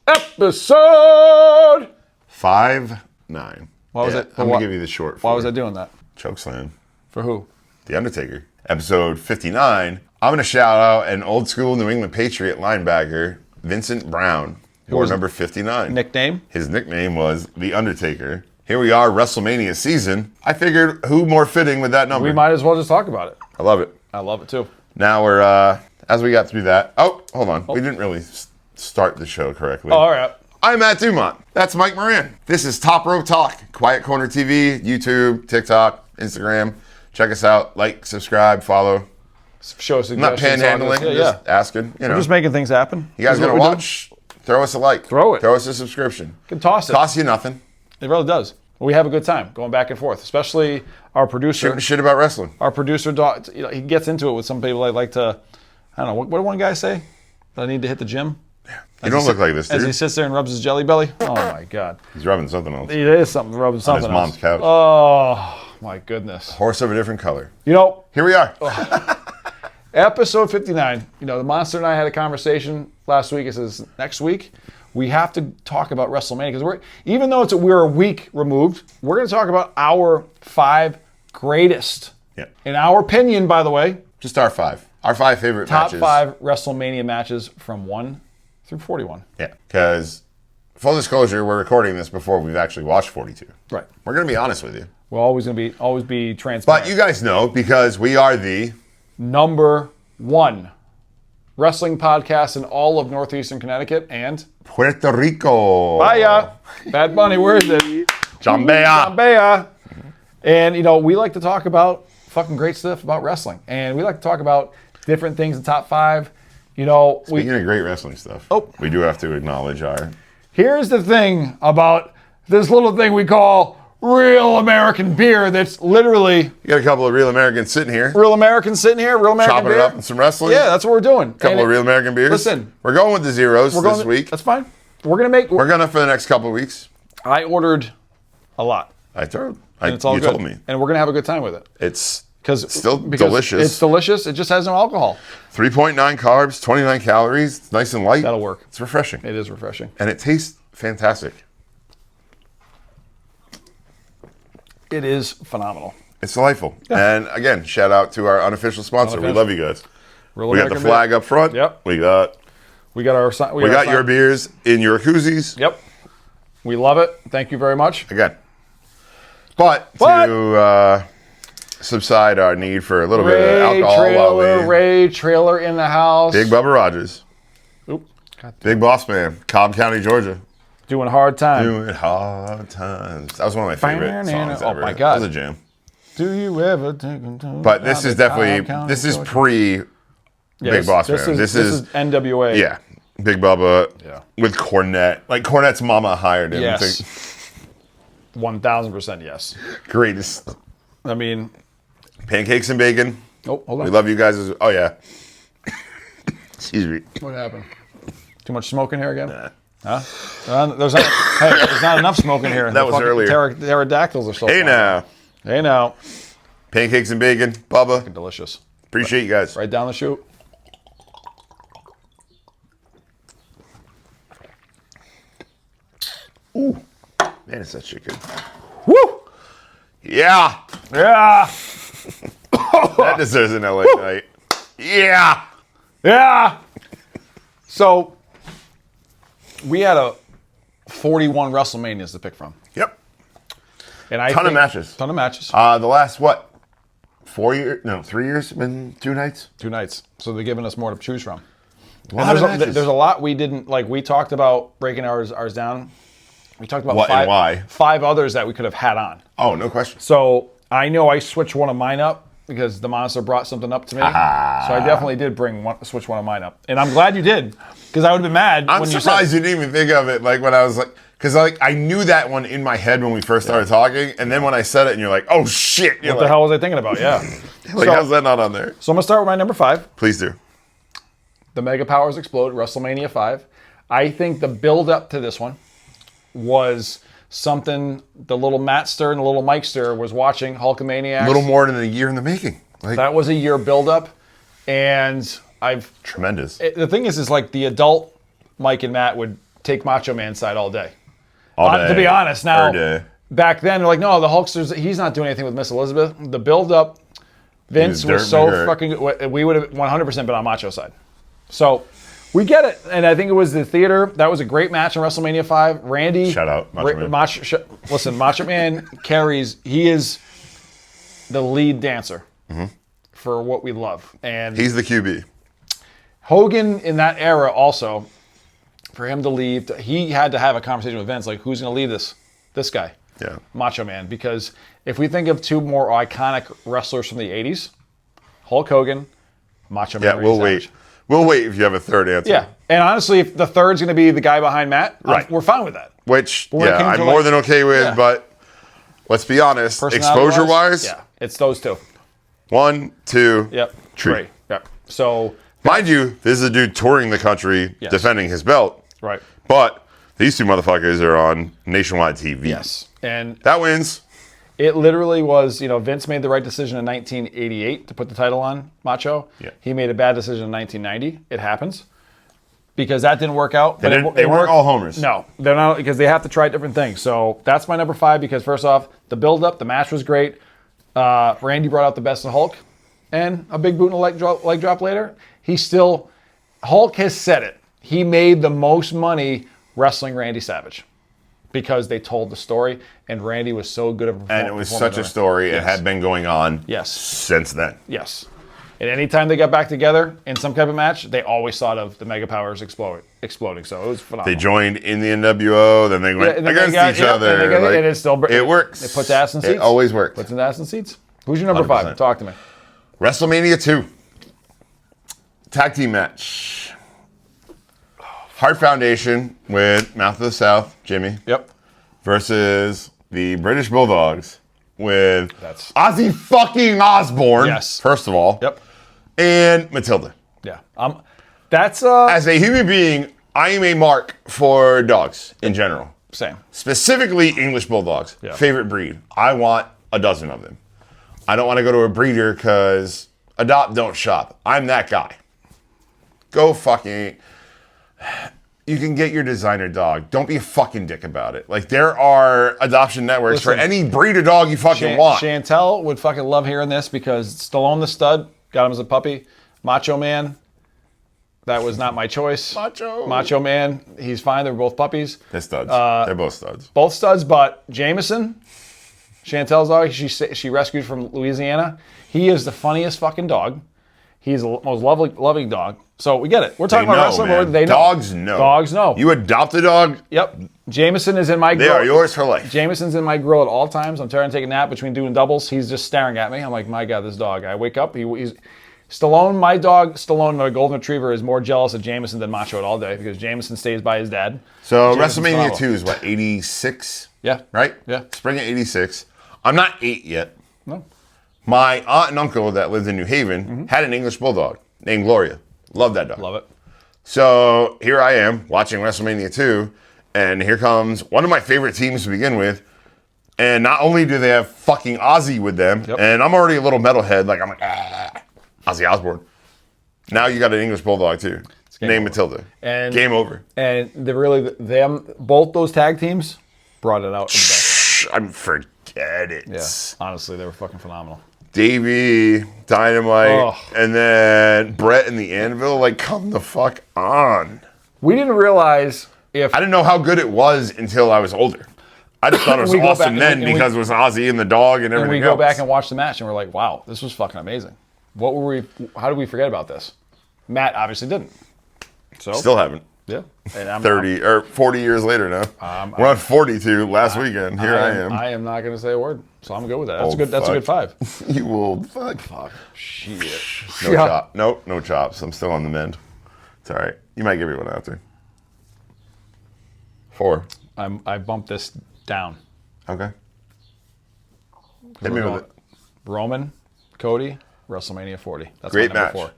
Episode 5-9. Why was it? I'm going to give you the short. Why was I doing that? Chokeslam. For who? The Undertaker. Episode 59. I'm going to shout out an old school New England Patriot linebacker, Vincent Brown, who was number 59. Nickname? His nickname was The Undertaker. Here we are, WrestleMania season. I figured who more fitting with that number? We might as well just talk about it. I love it. I love it too. Now we're, as we got through that. Oh, hold on. We didn't really start the show correctly. Oh, all right. I'm Matt Dumont. That's Mike Moran. This is Top Rope Talk. Quiet Corner TV, YouTube, TikTok, Instagram. Check us out. Like, subscribe, follow. Show us I'm not panhandling. Just asking. You know. We're just making things happen. You guys gonna watch? Throw us a like. Throw it. Throw us a subscription. You can toss it. Costs you nothing. It really does. We have a good time going back and forth, especially our producer. Shooting shit about wrestling. Our producer, you know, he gets into it with some people. I like to, I don't know, what did one guy say? That I need to hit the gym? You don't look like this, dude. As he sits there and rubs his jelly belly? Oh, my God. He's rubbing something else. It is something, rubbing something on his mom's couch. Oh, my goodness. Horse of a different color. You know. Here we are. Episode 59. You know, the Monster and I had a conversation last week. It says, next week, we have to talk about WrestleMania. Because even though we're a week removed, we're going to talk about our 5 greatest. Yeah. In our opinion, by the way. Just our 5. Our 5 favorite top matches. Top 5 WrestleMania matches from 1 through 41. Yeah. Because, full disclosure, we're recording this before we've actually watched 42. Right. We're going to be honest with you. We're always be transparent. But you guys know, because we are the number 1 wrestling podcast in all of Northeastern Connecticut and Puerto Rico. Vaya. Bad Bunny, where is it? Jambea. And, you know, we like to talk about fucking great stuff about wrestling. And we like to talk about different things in top 5. You know, speaking of great wrestling stuff, we do have to acknowledge our... Here's the thing about this little thing we call real American beer that's literally... You got a couple of real Americans sitting here. Real Americans sitting here, real American chopping beer. it up in some wrestling. Yeah, that's what we're doing. A couple of real American beers. Listen. We're going with the zeros this week. That's fine. We're going to for the next couple of weeks. I ordered a lot. You told me. And we're going to have a good time with it. It's still delicious. It's delicious. It just has no alcohol. 3.9 carbs, 29 calories. It's nice and light. That'll work. It's refreshing. It is refreshing. And it tastes fantastic. It is phenomenal. It's delightful. Yeah. And again, shout out to our unofficial sponsor. We love you guys. Real we got the flag up front. Yep. We got your beers in your koozies. Yep. We love it. Thank you very much. Again. But to subside our need for a little bit of alcohol. Ray Trailer in the house. Big Bubba Rogers. Oop. Big Boss Man. Cobb County, Georgia. Doing hard time. Doing hard times. That was one of my favorite songs ever. Oh my God. That was a jam. Do you ever take them to... But this is definitely, this is pre Big Boss Man. This is NWA. Yeah. Big Bubba with Cornette. Like Cornette's mama hired him. Yes. 1,000% yes. Greatest. I mean... Pancakes and bacon. Oh, hold on. We love you guys. Oh, yeah. Excuse me. What happened? Too much smoke in here again? Nah. Huh? There's not enough smoke in here. That was earlier. Pterodactyls are so Hey fun. Hey now. Pancakes and bacon. Bubba. Delicious. Appreciate you guys. Right down the chute. Ooh. Man, it's that shit good. Woo! Yeah. Yeah. That deserves an LA night. Yeah. Yeah. So, we had a 41 WrestleManias to pick from. Yep. And Ton of matches. The last, 4 years? No, 3 years? Been 2 nights? 2 nights. So they're giving us more to choose from. There's a lot we didn't, like we talked about breaking ours down. We talked about what and why. 5 others that we could have had on. Oh, no question. So I know I switched one of mine up because the Monster brought something up to me. So I definitely did switch one of mine up. And I'm glad you did because I would have been mad I'm when surprised you didn't even think of it like when I was like, because I knew that one in my head when we first started talking, and then when I said it, and you're like, "Oh shit!" What the hell was I thinking about? Yeah. How's that not on there? So I'm gonna start with my number 5. Please do. The Mega Powers Explode, WrestleMania 5. I think the build up to this one was something the little Matt Stir and the little Mike Stir was watching Hulkamaniacs. A little more than a year in the making. That was a year build up, and tremendous. The thing is like the adult Mike and Matt would take Macho Man's side all day. All day. To be honest, now Every day. back then they're like, no, the Hulkster's he's not doing anything with Miss Elizabeth. The build-up, Vince He was was so dirt fucking good. We would have 100% been on Macho's side. So we get it, and I think it was the theater. That was a great match in WrestleMania 5. Randy, Shout out, Macho Man. Listen, Macho Man carries. He is the lead dancer for what we love, and He's the QB. Hogan in that era also. For him to leave, he had to have a conversation with Vince, like, who's going to lead this guy? Yeah. Macho Man. Because if we think of two more iconic wrestlers from the 80s, Hulk Hogan, Macho Man. Yeah, Randy we'll Savage. wait. We'll wait if you have a third answer. Yeah. And honestly, if the third's going to be the guy behind Matt, Right. we're fine with that. Which, when it came I'm to, more like- than okay with, Yeah. but let's be honest, Personality-wise, exposure-wise, yeah, it's those two. 1, 2, Yep. 3. 3. Yep. So, Mind you, this is a dude touring the country Yes. defending his belt, right. but these two motherfuckers are on nationwide TV. Yes. And That wins. it literally was, Vince made the right decision in 1988 to put the title on Macho. Yeah. He made a bad decision in 1990. It happens. Because that didn't work out. They it weren't worked. all homers. No, they're not, because they have to try different things. So that's my number 5, because first off, the build-up, the match was great. Randy brought out the best of Hulk. And a big boot and a leg drop later. Hulk has said it. He made the most money wrestling Randy Savage. Because they told the story, and Randy was so good of a performer. And it was such a story. Yes. It had been going on Yes. since then. Yes. And anytime they got back together in some type of match, they always thought of the Mega Powers exploding. So it was phenomenal. They joined in the NWO, then they went and then against they each other. and it's still, it works. It puts ass in seats. It always works. Puts in ass in seats. Who's your number 5? 100%. Talk to me. WrestleMania 2. Tag team match. Heart Foundation with Mouth of the South, Jimmy, Yep. versus the British Bulldogs with That's- Ozzy fucking Osbourne, Yes. first of all, Yep. and Matilda. Yeah. That's As a human being, I am a mark for dogs in general. same. Specifically English Bulldogs. Yeah. Favorite breed. I want a dozen of them. I don't want to go to a breeder because adopt, don't shop. I'm that guy. Go fucking... You can get your designer dog. Don't be a fucking dick about it. Like, there are adoption networks for Listen, any breed of dog you fucking want. Chantel would fucking love hearing this, because Stallone the Stud got him as a puppy. Macho Man, that was not my choice. Macho Man, he's fine. They're both puppies. They're studs. They're both studs. Both studs, but Jameson, Chantel's dog, she rescued from Louisiana. He is the funniest fucking dog. He's the most loving dog. So we get it. We're talking about wrestling. Man. They know. Dogs know. Dogs know. You adopt a dog, Yep. Jameson is in my grill. they are yours for life. Jameson's in my grill at all times. I'm trying to take a nap between doing doubles. He's just staring at me. I'm like, my God, this dog. I wake up. He's Stallone. My dog, Stallone, my golden retriever, is more jealous of Jameson than Macho it all day, because Jameson stays by his dad. So Jameson's WrestleMania phenomenal. 2 is what, 86? Yeah. Right? Yeah. Spring of 86. I'm not 8 yet. No. My aunt and uncle that lived in New Haven had an English Bulldog named Gloria. Love that dog. Love it. So here I am watching WrestleMania 2, and here comes one of my favorite teams to begin with. And not only do they have fucking Ozzy with them, Yep. and I'm already a little metalhead, like I'm like, Ozzy Osbourne. Now you got an English Bulldog too, named Matilda. And game over. And both those tag teams brought it out in the best. Forget it. Yeah. Honestly, they were fucking phenomenal. Davey, Dynamite, Oh. and then Brett and the Anvil. Like, come the fuck on. We didn't realize if I didn't know how good it was until I was older. I just thought it was We go awesome back then and we- because it was Ozzy and the dog and everything we go else. back and watch the match, and we're like, wow, this was fucking amazing. How did we forget about this? Matt obviously didn't. So Still haven't. yeah. And I'm 30 or 40 years later now. We're on 42 last weekend. Here I am. I am not going to say a word, so I'm good with that. That's Old a good. That's a good fuck. 5. You old fuck. Shit. No chop. Nope, no chops. I'm still on the mend. It's all right. You might give me one after. 4. I bumped this down. Okay. Hit me with it. Roman, Cody, WrestleMania 40. That's Great my number match. 4.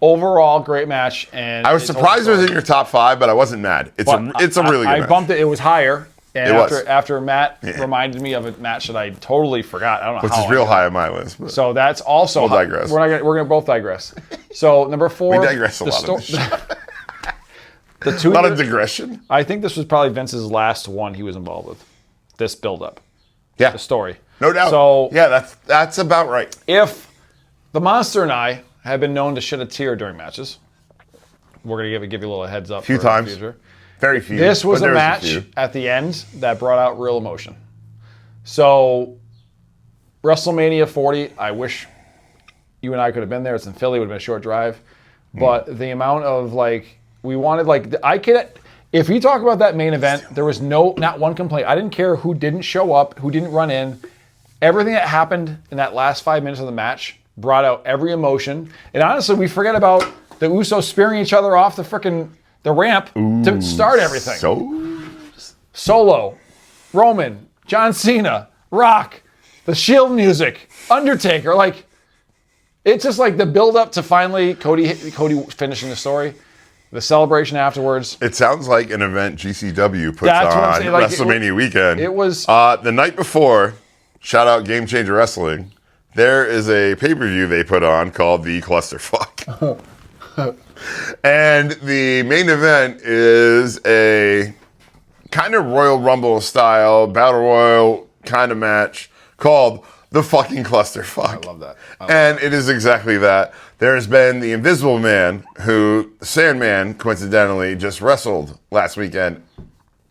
Overall, great match. And I was surprised it was in your top 5, but I wasn't mad. It's a really good I match. bumped it. It was higher. And It was. after Matt reminded me of a match that I totally forgot. I don't know Which how. is real high on my list. But So that's also. We'll digress. We're gonna both digress. So number 4. we digress a lot. The 2 A lot year- of digression. I think this was probably Vince's last one he was involved with. This build-up. Yeah. The story. No doubt. So yeah, that's about right. if the Monster and I have been known to shed a tear during matches, we're going to give you a little heads up. Few for the times. future. Very few. This was but a there match few. at the end that brought out real emotion. So, WrestleMania 40, I wish you and I could have been there. It's in Philly. It would have been a short drive. But the amount of, we wanted, if you talk about that main event, there was not one complaint. I didn't care who didn't show up, who didn't run in. Everything that happened in that last 5 minutes of the match brought out every emotion. And honestly, we forget about the Usos spearing each other off the ramp to start everything. Solo, Roman, John Cena, Rock, the Shield music, Undertaker. It's just the build up to finally Cody finishing the story, the celebration afterwards. It sounds like an event GCW puts That's what I'm on saying, WrestleMania weekend. it was- the night before. Shout out Game Changer Wrestling. There is a pay-per-view they put on called the Clusterfuck. And the main event is a kind of Royal Rumble style, Battle Royal kind of match called the fucking Clusterfuck. I love that. And it is exactly that. There's been the Invisible Man, who Sandman, coincidentally, just wrestled last weekend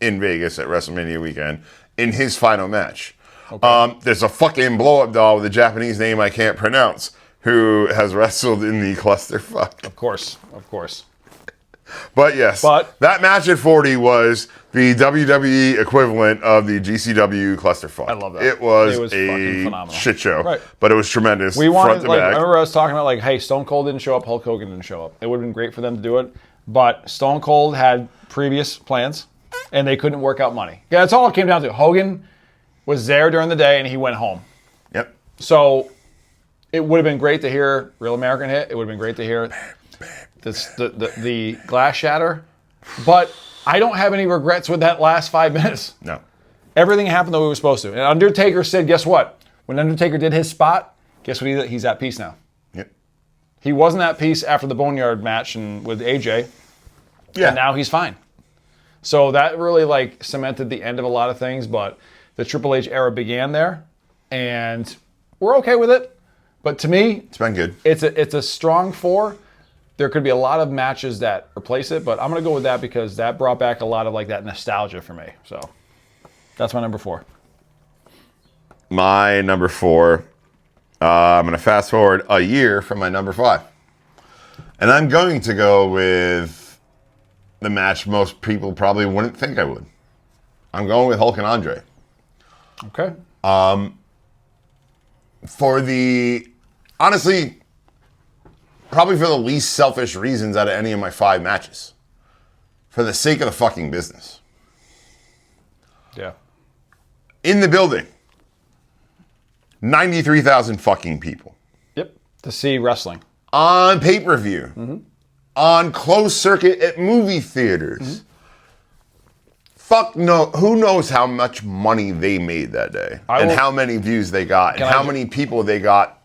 in Vegas at WrestleMania weekend in his final match. Okay. There's a fucking blow-up doll with a Japanese name I can't pronounce who has wrestled in the Clusterfuck. Of course. But yes, that match at 40 was the WWE equivalent of the GCW Clusterfuck. I love that. It was fucking a phenomenal. shit show, Right. but it was tremendous. We wanted, front to back. I remember I was talking about hey, Stone Cold didn't show up, Hulk Hogan didn't show up. It would have been great for them to do it, but Stone Cold had previous plans, and they couldn't work out money. Yeah, that's all it came down to. Hogan was there during the day, and he went home. Yep. So it would have been great to hear Real American Hit. It would have been great to hear the glass shatter. But I don't have any regrets with that last 5 minutes. No. Everything happened the way it was supposed to. And Undertaker said, guess what? When Undertaker did his spot, guess what he did? He's at peace now. Yep. He wasn't at peace after the Boneyard match with AJ. Yeah. And now he's fine. So that really cemented the end of a lot of things, but the Triple H era began there, and we're okay with it. But to me, It's been good. it's a strong 4. There could be a lot of matches that replace it, but I'm going to go with that because that brought back a lot of that nostalgia for me. So that's my number 4. My number 4, I'm going to fast forward a year from my number 5. And I'm going to go with the match most people probably wouldn't think I would. I'm going with Hulk and Andre. Okay. Honestly, probably for the least selfish reasons out of any of my 5 matches. For the sake of the fucking business. Yeah. In the building. 93,000 fucking people. Yep. To see wrestling. On pay-per-view. Mm-hmm. On closed circuit at movie theaters. Mm-hmm. Fuck no. Who knows how much money they made that day. How many views they got. And how many people they got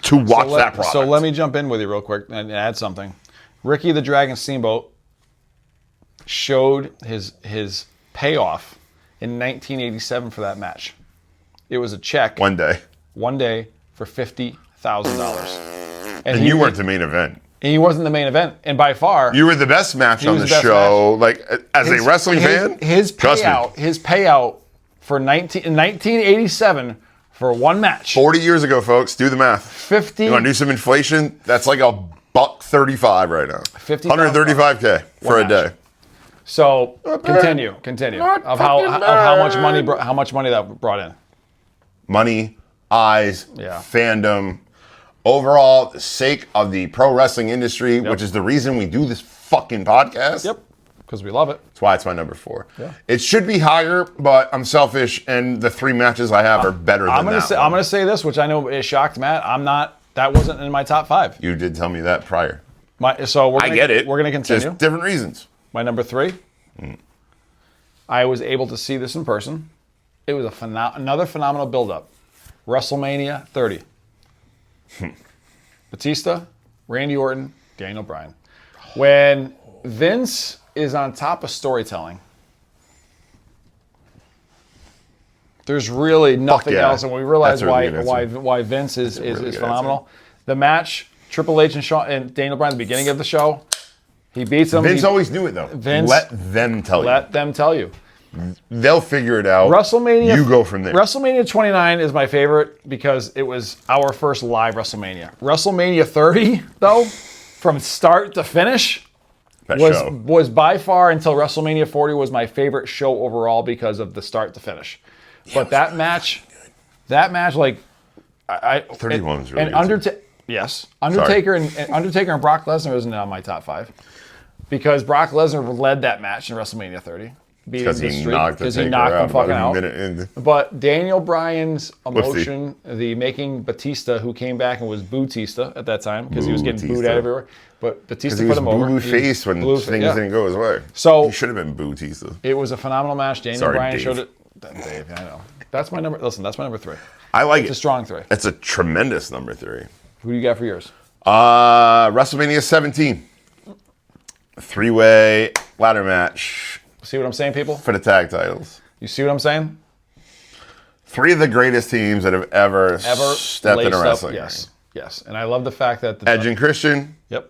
to watch that product. So let me jump in with you real quick and add something. Ricky the Dragon Steamboat showed his payoff in 1987 for that match. It was a check. One day For $50,000. And you weren't the main event. And he wasn't the main event. And by far, you were the best match on the show. As a wrestling fan, his payout for 1987 for one match. 40 years ago, folks. Do the math. 50. You want to do some inflation? That's like $135 right now. 135K for a day. So continue of how much money that brought in. Money, eyes, fandom. Overall, the sake of the pro wrestling industry, which is the reason we do this fucking podcast. Yep, because we love it. That's why it's my number 4. Yeah. It should be higher, but I'm selfish, and the 3 matches I have are better than that. I'm going to say this, which I know it shocked Matt. That wasn't in my top 5. You did tell me that prior. I get it. We're going to continue. Just different reasons. My number 3. I was able to see this in person. It was another phenomenal build-up. WrestleMania 30. Batista, Randy Orton, Daniel Bryan. When Vince is on top of storytelling. There's really nothing else, and we realize why Vince is phenomenal. The match, Triple H and Daniel Bryan at the beginning of the show, he beats him. Vince always knew it though. Let them tell you. They'll figure it out. WrestleMania. You go from there. WrestleMania 29 is my favorite because it was our first live WrestleMania. WrestleMania 30, though, from start to finish, was by far until WrestleMania 40 was my favorite show overall because of the start to finish. Yeah, but that match, like, 31 was really good. Yes, Undertaker and Brock Lesnar isn't on my top 5 because Brock Lesnar led that match in WrestleMania 30. Because he knocked him fucking out. But Daniel Bryan's emotion, the making Batista, who came back and was Bootista at that time because he was getting booed everywhere. But Batista put him over. Blue face when things didn't go his way. So he should have been Bootista. It was a phenomenal match. Daniel Bryan showed it. Dave, I know. That's my number. Listen, that's my number 3. I like it. It's a strong 3. It's a tremendous number 3. Who do you got for yours? WrestleMania 17. 3-way ladder match. See what I'm saying, people? For the tag titles. You see what I'm saying? 3 of the greatest teams that have ever stepped in a wrestling ring. Yes. And I love the fact that Edge and Christian. Yep.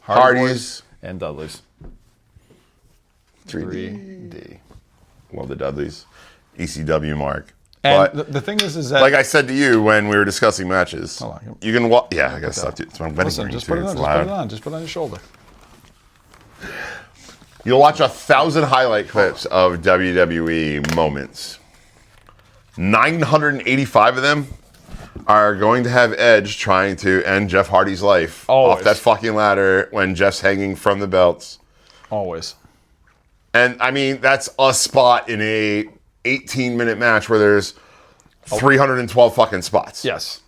Hardys. And Dudleys. 3D. Love the Dudleys. ECW mark. And the thing is that... Like I said to you when we were discussing matches, you can walk... Yeah, I got to stop too. It's my wedding ring, just put it on. Just put it on your shoulder. You'll watch 1,000 highlight clips of WWE moments. 985 of them are going to have Edge trying to end Jeff Hardy's life off that fucking ladder when Jeff's hanging from the belts. Always. And, I mean, that's a spot in a 18-minute match where there's 312 fucking spots. Yes.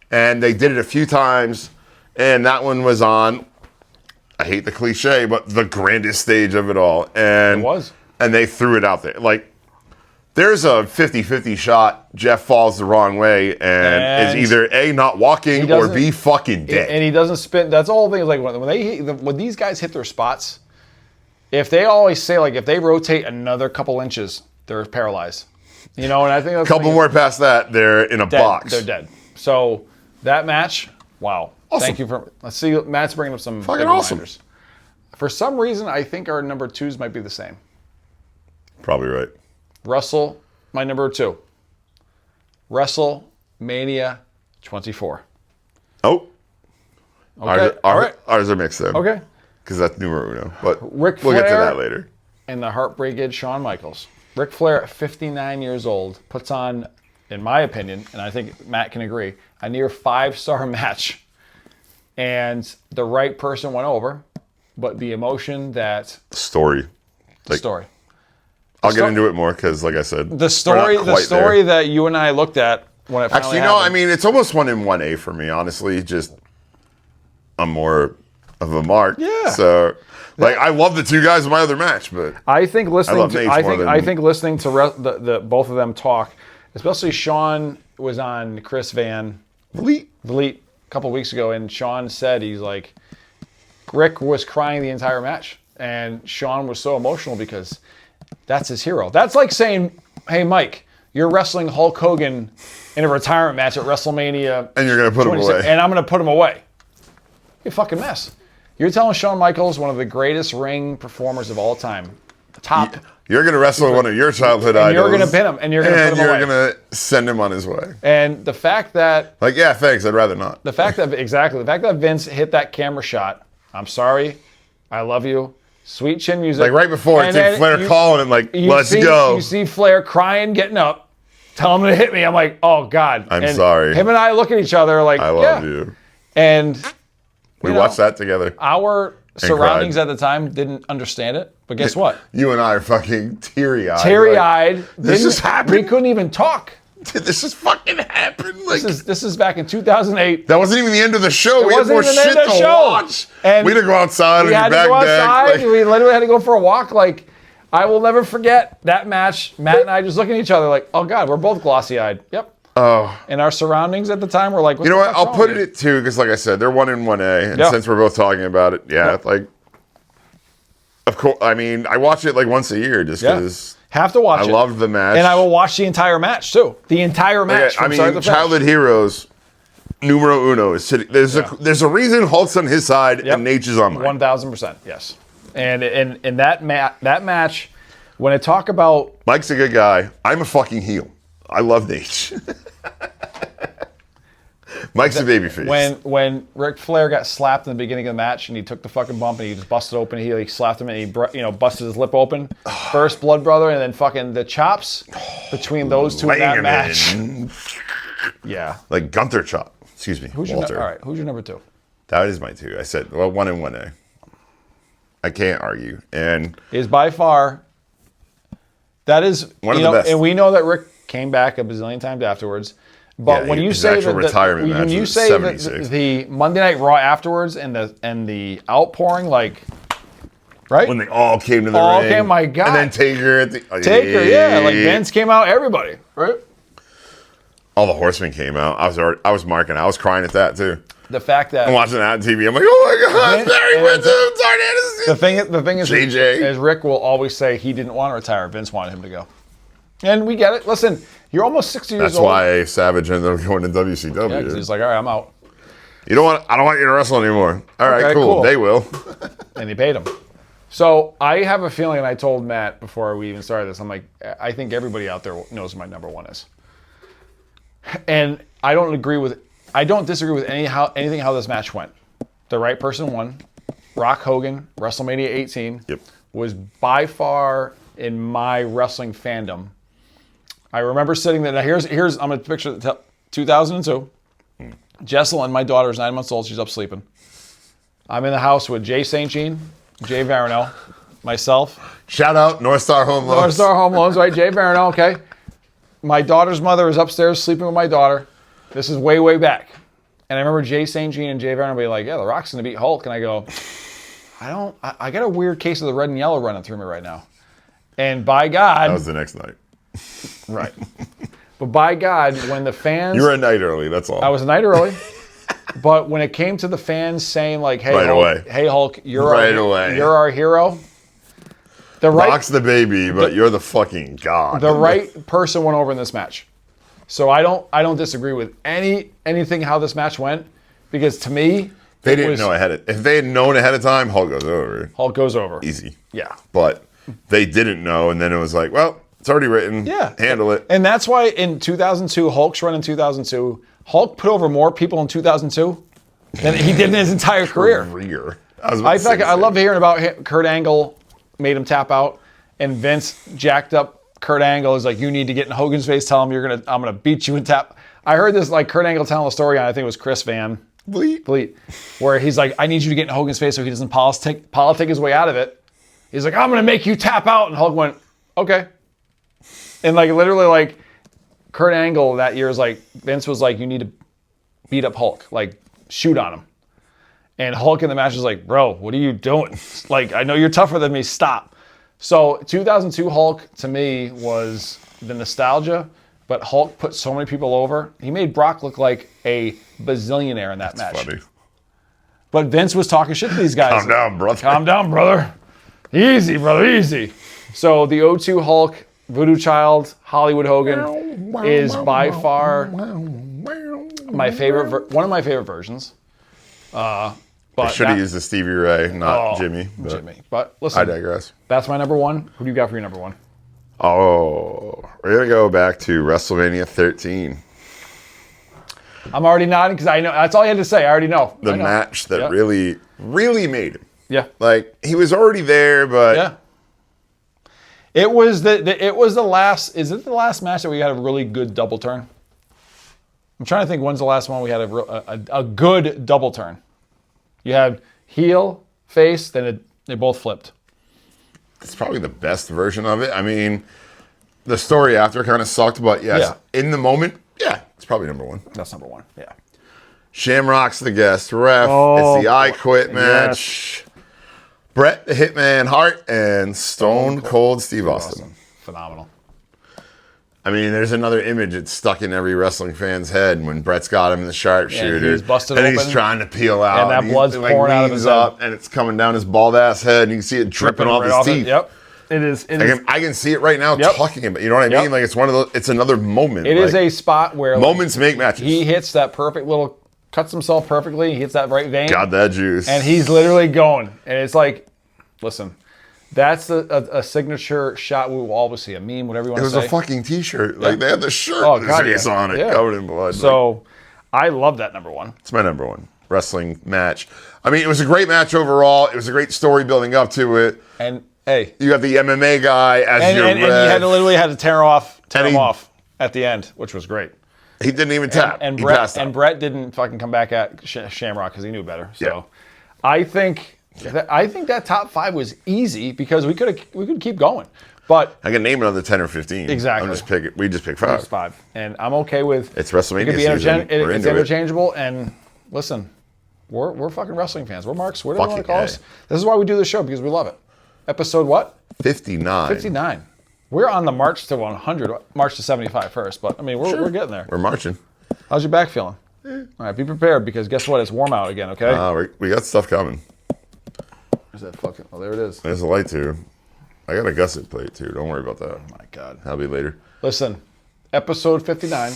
And they did it a few times, and that one was on... I hate the cliche, but the grandest stage of it all. And it was. And they threw it out there. Like, there's a 50-50 shot. Jeff falls the wrong way and is either A, not walking, or B, fucking dead. And he doesn't spin. That's the whole thing. Like, when these guys hit their spots, if they always say, like, if they rotate another couple inches, they're paralyzed. You know, and I think that's... A couple more past that, they're in a box. They're dead. So, that match, wow. Awesome. Thank you for... Let's see. Matt's bringing up some fucking awesome reminders. For some reason, I think our number 2s might be the same. Probably right. Russell, my number 2. WrestleMania 24. Oh. Okay. Ours are mixed then. Okay. Because that's numero uno. But we'll get to that later. And the Heartbreak Kid, Shawn Michaels. Ric Flair, at 59 years old, puts on, in my opinion, and I think Matt can agree, a near 5-star match. And the right person went over, but the emotion that... Story. I'll get into it more because, like I said, the story that you and I looked at when it finally happened. I mean, it's almost 1 in 1A for me, honestly. Just, I'm more of a mark. Yeah. So, like, I love the 2 guys in my other match, but I think listening to the both of them talk, especially Sean was on Chris Van Vliet a couple weeks ago, and Sean said he's like, Rick was crying the entire match, and Sean was so emotional because that's his hero. That's like saying, hey, Mike, you're wrestling Hulk Hogan in a retirement match at WrestleMania. And you're going to put him away. And I'm going to put him away. You fucking mess. You're telling Shawn Michaels, one of the greatest ring performers of all time, top. You're going to wrestle one of your childhood idols. You're going to pin him, and you're going to put him away. And you're going to send him on his way. And the fact that... Like, yeah, thanks, I'd rather not. The fact that Vince hit that camera shot, I'm sorry, I love you, sweet chin music. Like, right before, it's Flair calling him, like, let's go. You see Flair crying, getting up, telling him to hit me. I'm like, oh, God. I'm sorry. Him and I look at each other like, I love you. And... We watched that together. Our surroundings at the time didn't understand it, but guess what? You and I are fucking teary-eyed. Teary-eyed. Like, this just happened? We couldn't even talk. This just fucking happened. Like, this is back in 2008. That wasn't even the end of the show. We had more shit to watch. And we had to go outside. We had to go outside. We literally had to go for a walk. Like, I will never forget that match. Matt and I just looking at each other like, oh, God, we're both glossy-eyed. Yep. Oh. And our surroundings at the time were like, you know what? I'll put it at 2 because, like I said, they're 1 in 1A. And since we're both talking about it, like, Of course. I mean, I watch it like once a year just because have to watch it. I loved the match. And I will watch the entire match, too. The entire match. I mean, childhood heroes, numero uno is sitting. There's a reason Hulk's on his side and Nate is on mine. 1,000%, yes. And in that match, when I talk about... Mike's a good guy. I'm a fucking heel. I love Nate. Mike's a babyface. When Ric Flair got slapped in the beginning of the match and he took the fucking bump and he just busted open, he slapped him and he busted his lip open. First blood brother, and then fucking the chops between those two in that match. Yeah. Like Gunther chop. Excuse me. Walter. All right, who's your number 2? That is my 2. I said, 1 and 1A. I can't argue. And is by far, that is, one of the best. And we know that Rick came back a bazillion times afterwards. But when you say that the Monday Night Raw afterwards and the outpouring, like, right? When they all came to the ring. Came, my God. And then Taker at the... like Vince came out, everybody, right? All the horsemen came out. I was marking. I was crying at that, too. The fact that... I'm watching that on TV. I'm like, oh, my God, Barry Windham, the thing is, JJ. As Rick will always say, he didn't want to retire. Vince wanted him to go. And we get it. Listen, you're almost 60 years old. That's why Savage ended up going to WCW. Yeah, because he's like, all right, I'm out. I don't want you to wrestle anymore. All right, cool. They will. And he paid him. So I have a feeling, and I told Matt before we even started this, I'm like, I think everybody out there knows who my number 1 is. And I don't disagree with anything how this match went. The right person won. Rock Hogan, WrestleMania 18, was by far, in my wrestling fandom, I remember sitting there. Now here's I'm going to picture 2002. Jesselyn, my daughter, is 9 months old. She's up sleeping. I'm in the house with Jay St. Jean, Jay Varano, myself. Shout out North Star Home Loans. North Star Home Loans, right? Jay Varano, okay. My daughter's mother is upstairs sleeping with my daughter. This is way, way back. And I remember Jay St. Jean and Jay Varano being like, yeah, The Rock's going to beat Hulk. And I go, I got a weird case of the red and yellow running through me right now. And by God... That was the next night. Right. But by God, when the fans... You were a night early, that's all. I was a night early. But when it came to the fans saying like, hey, Hulk, you're our hero. Rock's the baby, but you're the fucking god. The right person went over in this match. So I don't disagree with anything how this match went, because to me... They didn't know if they had known ahead of time, Hulk goes over. Hulk goes over. Easy. Yeah. But they didn't know, and then it was like, well, it's already written. Yeah. Handle it. And that's why in 2002, Hulk's run in 2002, Hulk put over more people in 2002 than he did in his entire career. I love hearing about Kurt Angle made him tap out, and Vince jacked up Kurt Angle. Is like, you need to get in Hogan's face, tell him I'm gonna beat you and tap. I heard this like Kurt Angle telling a story on, I think it was Chris Van Vliet, where he's like, I need you to get in Hogan's face so he doesn't politic his way out of it. He's like, I'm gonna make you tap out, and Hulk went, okay. And like literally like Kurt Angle that year is like, Vince was like, you need to beat up Hulk, like shoot on him. And Hulk in the match is like, bro, what are you doing? Like, I know you're tougher than me, stop. So 2002 Hulk to me was the nostalgia, but Hulk put so many people over. He made Brock look like a bazillionaire in that match. Funny. But Vince was talking shit to these guys. Calm down, brother. Calm down, brother. Easy, brother, easy. So the 02 Hulk, Voodoo Child, Hollywood Hogan is by far my favorite, one of my favorite versions. But I should have used the Stevie Ray, not Jimmy. But listen, I digress. That's my number 1. Who do you got for your number 1? Oh, we're going to go back to WrestleMania 13. I'm already nodding because I know. That's all you had to say. I already know. The match that really, really made him. Yeah. Like, he was already there, but... Yeah. It was the last... Is it the last match that we had a really good double turn? I'm trying to think when's the last one we had a good double turn. You had heel, face, then they both flipped. It's probably the best version of it. I mean, the story after kind of sucked, but yes, in the moment, it's probably number 1. That's number 1, yeah. Shamrock's the guest ref. It's the I Quit match. Yes. Bret the Hitman Hart and Stone Cold Steve Austin. Phenomenal. I mean, there's another image that's stuck in every wrestling fan's head when Brett's got him in the sharpshooter. And he's busted and open. he's trying to peel out. And that he's, blood's pouring out of his head. And it's coming down his bald ass head, and you can see it dripping off his teeth. Yep. It is. I can see it right now talking about it. You know what I mean? Like, it's one of those, it's another moment. It is a spot where moments make matches. He hits that perfect little, cuts himself perfectly. He hits that right vein. Got that juice. And he's literally going. And it's like, listen, that's a signature shot we will always see. A meme, whatever you want to say. It was a fucking t-shirt. Like, they had the shirt with his face on it, covered in blood. So, I love that number one. It's my number one wrestling match. I mean, it was a great match overall. It was a great story building up to it. And, hey. You got the MMA guy as your and you had to tear him off at the end, which was great. He didn't even tap. And Brett didn't fucking come back at Shamrock because he knew better. So, I think that top 5 was easy because we could keep going. But I can name another 10 or 15. Exactly. We just pick 5. It's 5. And I'm okay with it's WrestleMania it. Could be season. It's interchangeable. And listen, we're fucking wrestling fans. We're Marks. Whatever you want to call us. This is why we do this show, because we love it. Episode what? 59. 59. We're on the march to 100, march to 75 first. But I mean, we're getting there. We're marching. How's your back feeling? All right, be prepared because guess what? It's warm out again. Okay. We got stuff coming. Where's that fucking? Oh, there it is. There's a light too. I got a gusset plate too. Don't worry about that. Oh my God. That'll be later. Listen, episode 59,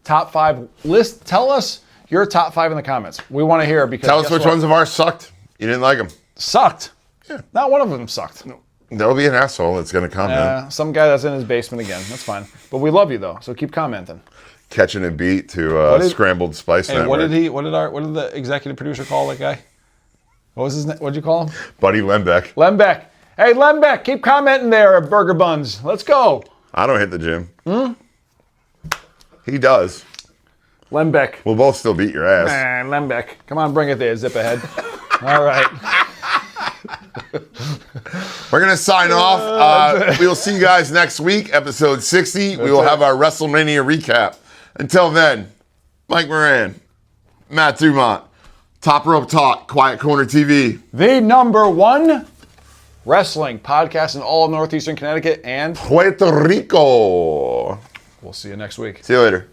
top 5 list. Tell us your top 5 in the comments. We want to hear because tell us which ones of ours sucked. You didn't like them. Sucked. Yeah. Not one of them sucked. No. There'll be an asshole that's going to comment. Some guy that's in his basement again. That's fine. But we love you though, so keep commenting. Catching a beat to Scrambled Spice Network. What did the executive producer call that guy? What was his name? What'd you call him? Buddy Lembeck. Lembeck. Hey, Lembeck, keep commenting there at Burger Buns. Let's go. I don't hit the gym. He does. Lembeck. We'll both still beat your ass. Lembeck. Come on, bring it there, zip ahead. All right. We're going to sign off. We will see you guys next week, episode 60. We will have our WrestleMania recap. Until then, Mike Moran, Matt Dumont, Top Rope Talk, Quiet Corner TV. The number 1 wrestling podcast in all of Northeastern Connecticut and Puerto Rico. We'll see you next week. See you later.